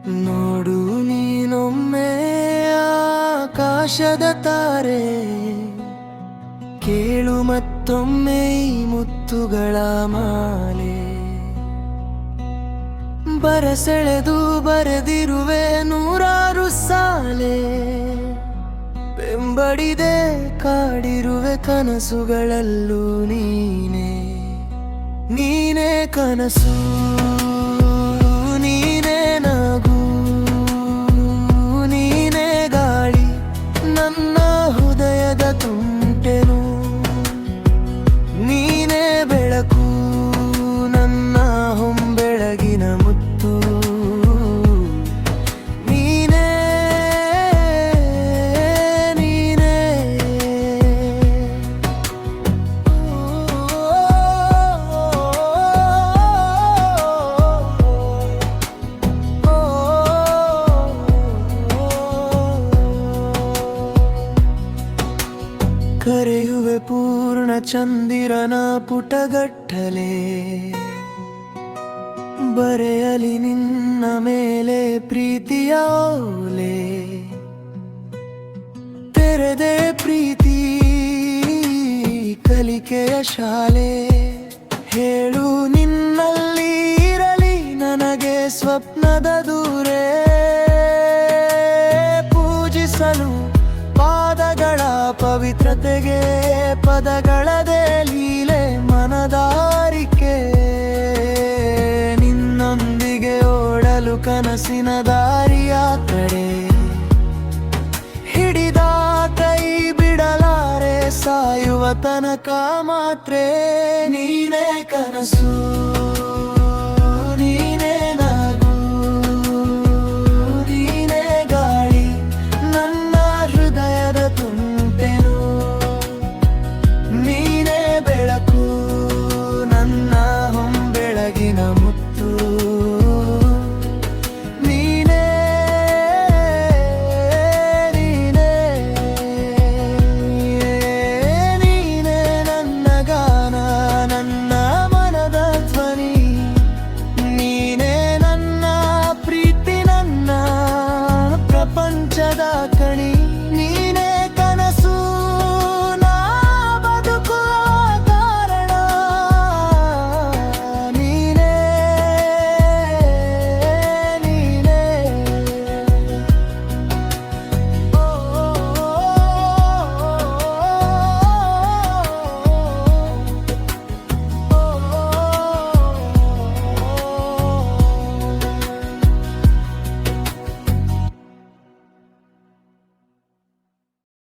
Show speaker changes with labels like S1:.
S1: ನೋಡು ನೀನೊಮ್ಮೆ ಆಕಾಶದ ತಾರೆ, ಕೇಳು ಮತ್ತೊಮ್ಮೆ ಈ ಮುತ್ತುಗಳ ಮಾಲೆ. ಬರಸೆಳೆದು ಬರೆದಿರುವೆ ನೂರಾರು ಸಾಲೆ, ಬೆಂಬಡಿದೆ ಕಾಡಿರುವೆ ಕನಸುಗಳಲ್ಲೂ ನೀನೇ. ನೀನೇ ಕನಸು, ನೀನೇ ನಗು, ನೀನೇ ಗಾಳಿ ನನ್ನ ಹೃದಯದ ತುಂಟೆನು. ನೀನೇ ಬೆಳಕು ನನ್ನ ಹೊಂಬೆಳಗಿನ ಮುತ್ತು. ನೀನೇ ನೀನೇ ಕರೆಯುವೆ ಪೂರ್ಣ ಚಂದಿರನ ಪುಟಗಟ್ಟಲೆ, ಬರೆಯಲಿ ನಿನ್ನ ಮೇಲೆ ಪ್ರೀತಿಯ ಓಲೆ. ತೆರೆದೆ ಪ್ರೀತಿ ಕಲಿಕೆಯ ಶಾಲೆ, ಹೇಳು ನಿನ್ನಲ್ಲಿ ಇರಲಿ ನನಗೆ ಸ್ವಪ್ನದ ದೂರೇ. ಪೂಜಿಸಲು ಪಾದಗಳ ಪವಿತ್ರತೆಗೆ ಪದಗಳದೇ ಲೀಲೆ ಮನದಾರಿಕೆ. ನಿನ್ನೊಂದಿಗೆ ಓಡಲು ಕನಸಿನ ದಾರಿಯ ಕಡೆ, ಹಿಡಿದ ಕೈ ಬಿಡಲಾರೆ ಸಾಯುವ ತನಕ ಮಾತ್ರ. ನೀನೇ ಕನಸು, ನೀನೇ ನಗು, ನೀನೇ ಗಾಳಿ ನನ್ನ ಹೃದಯದ ತುಂಟೆನು. ನೀ